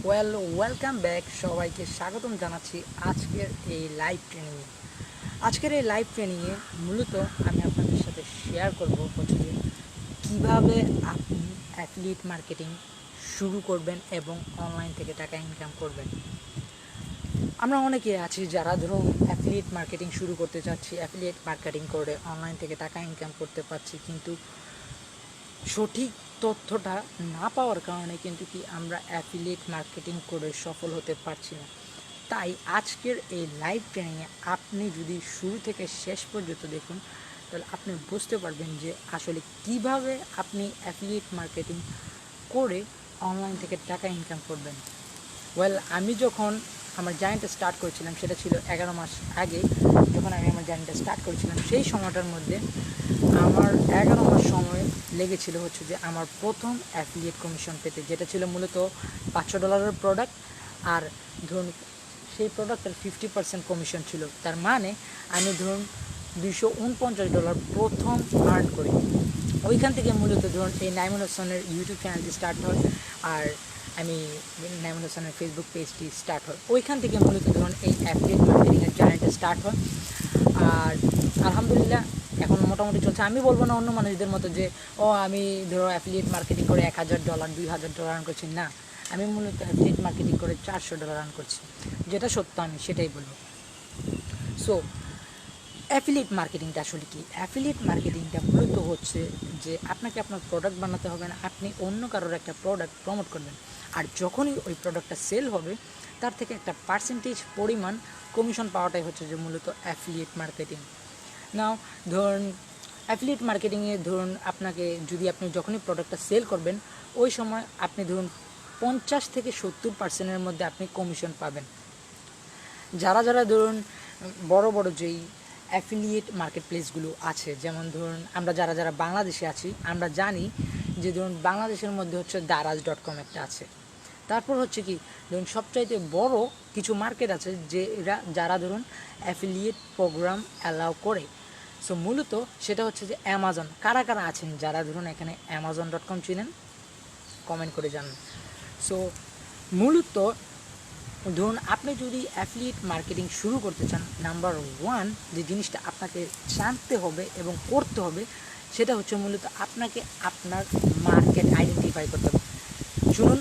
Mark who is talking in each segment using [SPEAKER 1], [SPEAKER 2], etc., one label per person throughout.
[SPEAKER 1] Welcome back, সবাইকে স্বাগতম জানাচ্ছি আজকের এই লাইভ ট্রেনিংয়ে মূলত আমি আপনাদের সাথে শেয়ার করব হচ্ছে যে কীভাবে আপনি অ্যাফিলিয়েট মার্কেটিং শুরু করবেন এবং অনলাইন থেকে টাকা ইনকাম করবেন। আমরা অনেকে আছি যারা ধরুন অ্যাফিলিয়েট মার্কেটিং শুরু করতে চাচ্ছি, অ্যাফিলিয়েট মার্কেটিং করে অনলাইন থেকে টাকা ইনকাম করতে পারছি, কিন্তু সঠিক তথ্যটা না পাওয়ার কারণে কিন্তু আমরা অ্যাফিলিয়েট মার্কেটিং করে সফল হতে পারছি না। তাই আজকের এই লাইভ ট্রেনিংয়ে আপনি যদি শুরু থেকে শেষ পর্যন্ত দেখুন, তাহলে আপনি বুঝতে পারবেন যে আসলে কিভাবে আপনি অ্যাফিলিয়েট মার্কেটিং করে অনলাইন থেকে টাকা ইনকাম করবেন। আমি যখন আমার জার্নিটা স্টার্ট করেছিলাম, সেটা ছিল 11 মাস আগে। যখন আমি আমার জার্নিটা স্টার্ট করেছিলাম, সেই সময়টার মধ্যে আমার 11 মাস সময় লেগেছিল হচ্ছে যে আমার প্রথম অ্যাফিলিয়েট কমিশন পেতে, যেটা ছিল মূলত $500 প্রোডাক্ট। আর ধরুন সেই প্রোডাক্টের 50% কমিশন ছিল। তার মানে আমি ধরুন $249 প্রথম আর্ন করি। ওইখান থেকে মূলত ধরুন এই নাইমুল হাসানের ইউটিউব চ্যানেলটি স্টার্ট হয়, আর আমি নাইমুল হাসানের ফেসবুক পেজটি স্টার্ট হয়। ওইখান থেকে মূলত ধরুন এই অ্যাফিলিয়েট মার্কেটিংয়ের জার্নিটা স্টার্ট হয়। আর আলহামদুলিল্লাহ এখন মোটামুটি চলছে। আমি বলবো না অন্য মানুষদের মতো যে আমি ধরো অ্যাফিলিয়েট মার্কেটিং করে $1000 $2000 আর্ন করছি। না, আমি মূলত অ্যাফিলিয়েট মার্কেটিং করে $400 আর্ন করছি। যেটা সত্য আমি সেটাই বলবো। সো অ্যাফিলিয়েট মার্কেটিংটা আসলে কি? অ্যাফিলিয়েট মার্কেটিংটা মূলত হচ্ছে যে আপনাকে আপনার প্রোডাক্ট বানাতে হবে না, আপনি অন্য কারোর একটা প্রোডাক্ট প্রমোট করবেন, আর যখনই ওই প্রোডাক্টটা সেল হবে তার থেকে একটা পার্সেন্টেজ পরিমাণ কমিশন পাওয়াটাই হচ্ছে যে মূলত অ্যাফিলিয়েট মার্কেটিং। নাও ধরুন অ্যাফিলিয়েট মার্কেটিংয়ে ধরুন আপনাকে যদি আপনি যখনই প্রোডাক্টটা সেল করবেন, ওই সময় আপনি ধরুন 50 থেকে 70%-এর মধ্যে আপনি কমিশন পাবেন। যারা ধরুন বড় বড় যেই অ্যাফিলিয়েট মার্কেট প্লেসগুলো আছে, যেমন ধরুন আমরা যারা বাংলাদেশে আছি, আমরা জানি যে ধরুন বাংলাদেশের মধ্যে হচ্ছে daraz.com একটা আছে। তারপর হচ্ছে কি ধরুন সবচাইতে বড় কিছু মার্কেট আছে যে যারা ধরুন অ্যাফিলিয়েট প্রোগ্রাম অ্যালাউ করে। সো মূলত সেটা হচ্ছে যে অ্যামাজন। কারা আছেন যারা ধরুন এখানে amazon.com চিনেন, কমেন্ট করে জানান। সো মূলত ধরুন আপনি যদি অ্যাফিলিয়েট মার্কেটিং শুরু করতে চান, নাম্বার 1 যে জিনিসটা আপনাকে জানতে হবে এবং করতে হবে, সেটা হচ্ছে মূলত আপনাকে আপনার মার্কেট আইডেন্টিফাই করতে হবে। শুনুন,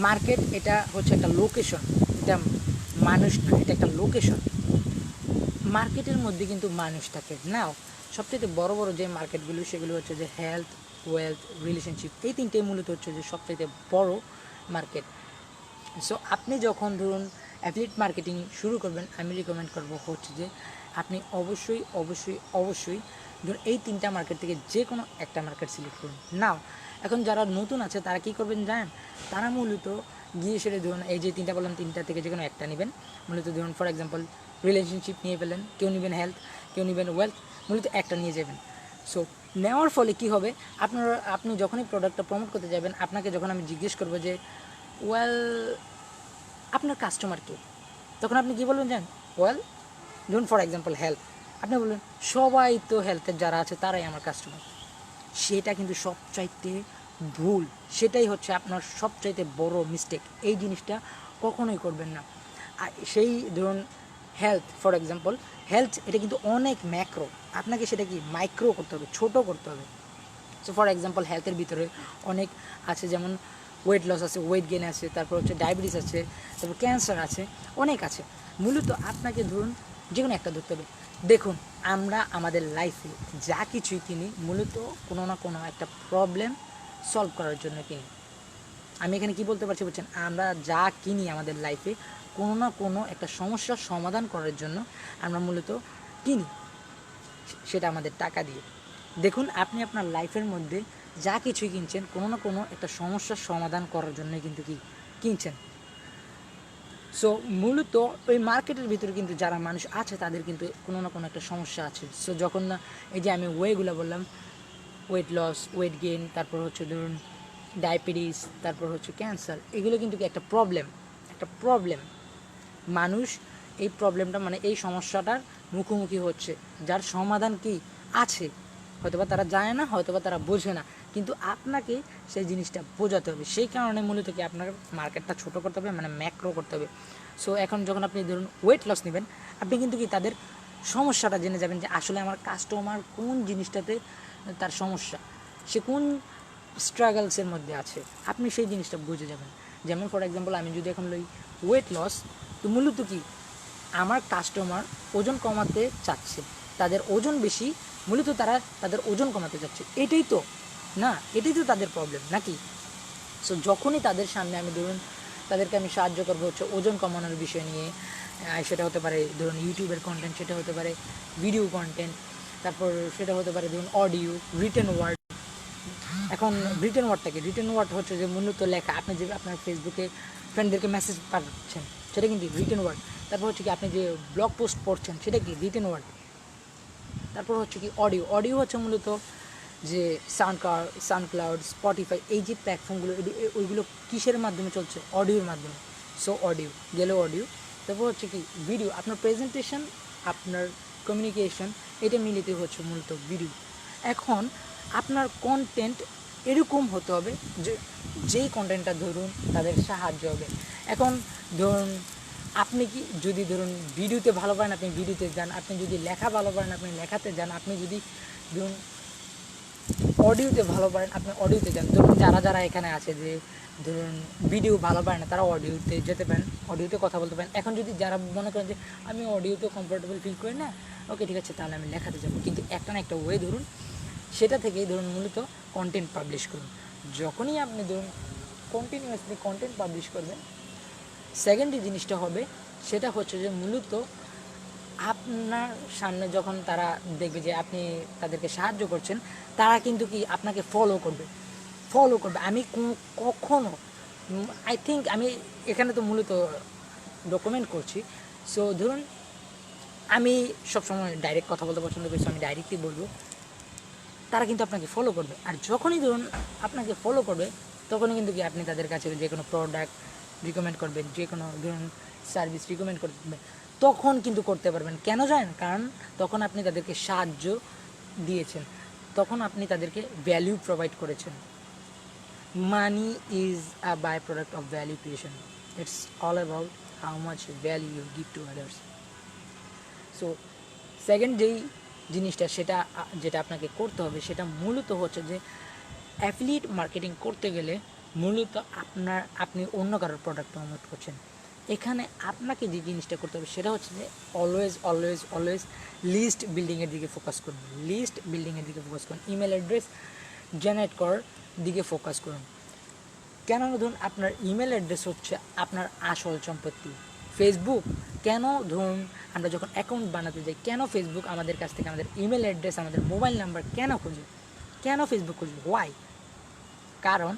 [SPEAKER 1] মার্কেট এটা হচ্ছে একটা লোকেশন, এটা মানুষ না, এটা একটা লোকেশন। মার্কেটের মধ্যে কিন্তু মানুষ থাকে। নাও সবচেয়ে বড় যে মার্কেটগুলো, সেগুলো হচ্ছে যে হেলথ, ওয়েলথ, রিলেশনশিপ, এই তিনটেই মূলত হচ্ছে যে সবচেয়ে বড় মার্কেট। সো আপনি যখন ধরুন অ্যাফিলিয়েট মার্কেটিং শুরু করবেন, আমি রিকমেন্ড করবো হচ্ছে যে আপনি অবশ্যই ধরুন এই 3টা মার্কেট থেকে যে কোনো একটা মার্কেট সিলেক্ট করুন। নাও এখন যারা নতুন আছে তারা কী করবেন জানেন? তারা মূলত গিয়ে সেটা ধরুন এই যে 3টা বললাম, 3টা থেকে যে কোনো একটা নেবেন। মূলত ধরুন ফর এক্সাম্পল রিলেশনশিপ নিয়ে ফেলেন, কেউ নেবেন হেলথ, কেউ নেবেন ওয়েলথ, মূলত একটা নিয়ে যাবেন। সো নেওয়ার ফলে কী হবে, আপনি যখনই প্রোডাক্টটা প্রমোট করতে যাবেন, আপনাকে যখন আমি জিজ্ঞেস করবো যে আপনার কাস্টমার কে, তখন আপনি কী বলবেন জানেন? ধরুন ফর এক্সাম্পল হেলথ, আপনি বলবেন সবাই তো হেলথের যারা আছে তারাই আমার কাস্টমার। সেটা কিন্তু সবচাইতে ভুল, সেটাই হচ্ছে আপনার সবচাইতে বড় মিস্টেক। এই জিনিসটা কখনোই করবেন না। আর সেই ধরুন হেলথ ফর এক্সাম্পল, হেলথ এটা কিন্তু অনেক ম্যাক্রো, আপনাকে সেটা কি মাইক্রো করতে হবে, ছোটো করতে হবে। সো ফর এক্সাম্পল হেলথের ভিতরে অনেক আছে, যেমন ওয়েট লস আছে, ওয়েট গেন আছে, তারপর হচ্ছে ডায়াবেটিস আছে, তারপর ক্যান্সার আছে, অনেক আছে। মূলত আপনাকে ধরুন যে কোনো একটা ধরতে হবে। দেখুন, আমরা আমাদের লাইফে যা কিছুই কিনি মূলত কোনো না কোনো একটা প্রবলেম সলভ করার জন্য কিনি। আমি এখানে কি বলতে পারছি বলছেন, আমরা যা কিনি আমাদের লাইফে কোনো না কোনো একটা সমস্যার সমাধান করার জন্য আমরা মূলত কিনি, সেটা আমাদের টাকা দিয়ে। দেখুন, আপনি আপনার লাইফের মধ্যে যা কিছুই কিনছেন কোনো না কোনো একটা সমস্যার সমাধান করার জন্যই কিন্তু কিনছেন। সো মূলত ওই মার্কেটের ভিতরে কিন্তু যারা মানুষ আছে তাদের কিন্তু কোনো না কোনো একটা সমস্যা আছে। সো যখন না এই যে আমি ওয়েগুলো বললাম, ওয়েট লস, ওয়েট গেইন, তারপর হচ্ছে ধরুন ডায়াবেটিস, তারপর হচ্ছে ক্যান্সার, এগুলো কিন্তু একটা প্রবলেম। মানুষ এই প্রবলেমটা মানে এই সমস্যাটার মুখোমুখি হচ্ছে, যার সমাধান কি আছে হয়তোবা তারা জানে না, হয়তোবা তারা বোঝে না, কিন্তু আপনাকে সেই জিনিসটা বোঝাতে হবে। সেই কারণে মূলত কি আপনার মার্কেটটা ছোটো করতে হবে, মানে ম্যাক্রো করতে হবে। সো এখন যখন আপনি ধরুন ওয়েট লস নেবেন, আপনি কিন্তু কি তাদের সমস্যাটা জেনে যাবেন যে আসলে আমার কাস্টমার কোন জিনিসটাতে তার সমস্যা, সে কোন স্ট্রাগলসের মধ্যে আছে, আপনি সেই জিনিসটা বুঝে যাবেন। যেমন ফর এক্সাম্পল আমি যদি এখন লই ওয়েট লস, তো মূলত কি আমার কাস্টমার ওজন কমাতে চাচ্ছে, তাদের ওজন বেশি, মূলত তারা তাদের ওজন কমাতে চাচ্ছে, এটাই তো না, এটাই তো তাদের প্রবলেম নাকি। সো যখনই তাদের সামনে আমি ধরুন তাদেরকে আমি সাহায্য করবো হচ্ছে ওজন কমানোর বিষয় নিয়ে, সেটা হতে পারে ধরুন ইউটিউবের কন্টেন্ট, সেটা হতে পারে ভিডিও কন্টেন্ট, তারপর সেটা হতে পারে ধরুন অডিও, রিটেন ওয়ার্ড। এখন রিটেন ওয়ার্ডটাকে, রিটেন ওয়ার্ড হচ্ছে যে মূলত লেখা, আপনি যে আপনার ফেসবুকে ফ্রেন্ডদেরকে মেসেজ পাঠাচ্ছেন সেটা কিন্তু রিটেন ওয়ার্ড। তারপর হচ্ছে কি আপনি যে ব্লগ পোস্ট পড়ছেন সেটা কি রিটেন ওয়ার্ড। তারপর হচ্ছে কি অডিও, অডিও হচ্ছে মূলত যে সাউন্ডক্লাউড, স্পটিফাই, এই যে প্ল্যাটফর্মগুলো ওইগুলো কিসের মাধ্যমে চলছে, অডিওর মাধ্যমে। সো অডিও গেল অডিও। তারপর হচ্ছে কি ভিডিও, আপনার প্রেজেন্টেশন, আপনার কমিউনিকেশন, এটা মিলিতে হচ্ছে মূলত ভিডিও। এখন আপনার কন্টেন্ট এরকম হতে হবে যে যেই কন্টেন্টটা ধরুন তাদের সাহায্য হবে। এখন ধরুন আপনি কি যদি ধরুন ভিডিওতে ভালো পারেন আপনি ভিডিওতে যান, আপনি যদি লেখা ভালো পারেন আপনি লেখাতে যান, আপনি যদি ধরুন অডিওতে ভালো পারেন আপনি অডিওতে যান। ধরুন যারা যারা এখানে আছে যে ধরুন ভিডিও ভালো পারে না, তারা অডিওতে যেতে পারেন, অডিওতে কথা বলতে পারেন। এখন যদি যারা মনে করেন যে আমি অডিওতে কমফোর্টেবল ফিল করি না, ওকে ঠিক আছে তাহলে আমি লেখাতে যাবো, কিন্তু একটা না একটা ওয়ে ধরুন সেটা থেকেই ধরুন মূলত কন্টেন্ট পাবলিশ করুন। যখনই আপনি ধরুন কন্টিনিউয়াসলি কন্টেন্ট পাবলিশ করবেন, সেকেন্ড যে জিনিসটা হবে সেটা হচ্ছে যে মূলত আপনার সামনে যখন তারা দেখবে যে আপনি তাদেরকে সাহায্য করছেন, তারা কিন্তু কি আপনাকে ফলো করবে। আমি কখনো আই থিঙ্ক আমি এখানে তো মূলত ডকুমেন্ট করছি। সো ধরুন আমি সবসময় ডাইরেক্ট কথা বলতে পছন্দ করছি, আমি ডাইরেক্টলি বলবো, তারা কিন্তু আপনাকে ফলো করবে। আর যখনই ধরুন আপনাকে ফলো করবে তখনই কিন্তু কি আপনি তাদের কাছে যে কোনো প্রোডাক্ট রিকমেন্ড করবেন, যে কোনো ধরুন সার্ভিস রিকমেন্ড করবেন, তখন কিন্তু করতে পারবেন। কেন জানেন? কারণ তখন আপনি তাদেরকে সাহায্য দিয়েছেন, তখন আপনি তাদেরকে ভ্যালু প্রোভাইড করেছেন। Money is a by product of value creation, it's all about how much value you give to others. So second যেই জিনিসটা সেটা যেটা আপনাকে করতে হবে সেটা মূলত হচ্ছে যে অ্যাফিলিয়েট মার্কেটিং করতে গেলে মূলত আপনি অন্য কারোর প্রোডাক্ট প্রমোট করছেন। এখানে আপনাকে যে জিনিসটা করতে হবে সেটা হচ্ছে যে অলওয়েজ লিস্ট বিল্ডিংয়ের দিকে ফোকাস করুন, ইমেল অ্যাড্রেস জেনারেট করার দিকে ফোকাস করুন। কেন? ধরুন আপনার ইমেল অ্যাড্রেস হচ্ছে আপনার আসল সম্পত্তি। ফেসবুক কেন, ধরুন আমরা যখন অ্যাকাউন্ট বানাতে যাই, কেন ফেসবুক আমাদের কাছ থেকে আমাদের ইমেল অ্যাড্রেস, আমাদের মোবাইল নাম্বার কেন খুঁজে, কেন ফেসবুক খুঁজবে, ওয়াই? কারণ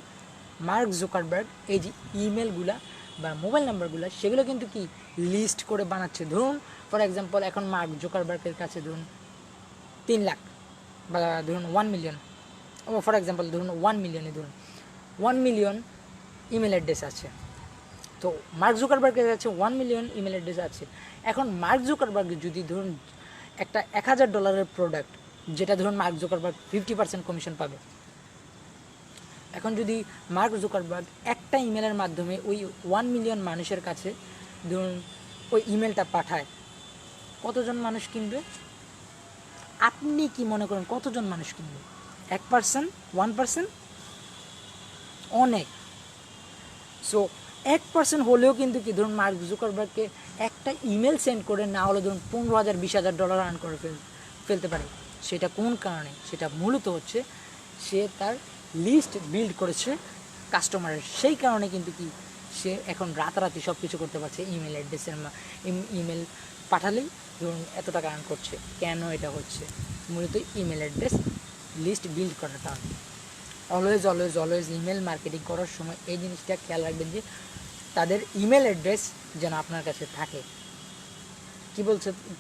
[SPEAKER 1] মার্ক জুকারবার্গ এই যে ইমেলগুলা বা মোবাইল নাম্বারগুলো সেগুলো কিন্তু কি লিস্ট করে বানাচ্ছে। ধরুন ফর এক্সাম্পল এখন মার্ক জুকারবার্গের কাছে ধরুন 3 লাখ বা ধরুন 1 মিলিয়ন, ফর এক্সাম্পল ধরুন 1 মিলিয়নে ধরুন 1 মিলিয়ন ইমেল অ্যাড্রেস আছে। তো মার্ক জুকারবার্গের কাছে 1 মিলিয়ন ইমেল অ্যাড্রেস আছে। এখন মার্ক জুকারবার্গ যদি ধরুন একটা $1000 প্রোডাক্ট, যেটা ধরুন মার্ক জুকারবার্গ 50% কমিশন পাবে, এখন যদি মার্ক জুকারবার্গ একটা ইমেলের মাধ্যমে ওই 1 মিলিয়ন মানুষের কাছে ধরুন ওই ইমেলটা পাঠায়, কতজন মানুষ কিনবে? আপনি কি মনে করেন কতজন মানুষ কিনবে? 1%, 1%? অনেক। সো 1% হলেও কিন্তু কি ধরুন মার্ক জুকারবার্গকে একটা ইমেল সেন্ড করে না হলে ধরুন $15,000 $20,000 আর্ন করে ফেলতে পারে। সেটা কোন কারণে? সেটা মূলত হচ্ছে সে তার লিস্ট বিল্ড করেছে কাস্টমারের, সেই কারণে কিন্তু কি সে এখন রাতারাতি সব কিছু করতে পারছে। ইমেল অ্যাড্রেসের ইমেল পাঠালেই ধরুন এত টাকা আর্ন করছে। কেন এটা হচ্ছে? মূলত ইমেল অ্যাড্রেস লিস্ট বিল্ড করার কারণে। অলওয়েজ ইমেল মার্কেটিং করার সময় এই জিনিসটা খেয়াল রাখবেন যে তাদের ইমেল অ্যাড্রেস যেন আপনার কাছে থাকে।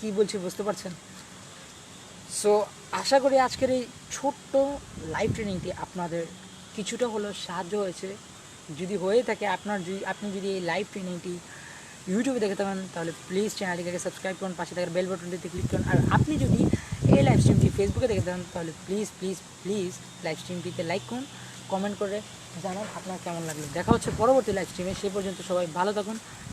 [SPEAKER 1] কি বলছি বুঝতে পারছেন? সো আশা করি আজকের এই ছোট্ট লাইভ ট্রেনিংটি আপনাদের কিছুটা হলেও সাহায্য হয়েছে। যদি হয়ে থাকে আপনি যদি এই লাইভ ট্রেনিংটি ইউটিউবে দেখে থাকেন তাহলে প্লিজ চ্যানেলটিকে সাবস্ক্রাইব করুন, পাশে থাকার বেল বাটনটিতে ক্লিক করুন। আর আপনি যদি এই লাইভ স্ট্রিমটি ফেসবুকে দেখে দেন তাহলে প্লিজ প্লিজ প্লিজ লাইভ স্ট্রিমটিতে লাইক করুন, কমেন্ট করে জানান আপনার কেমন লাগলো। দেখা হচ্ছে পরবর্তী লাইভ স্ট্রিমে, সে পর্যন্ত সবাই ভালো থাকুন।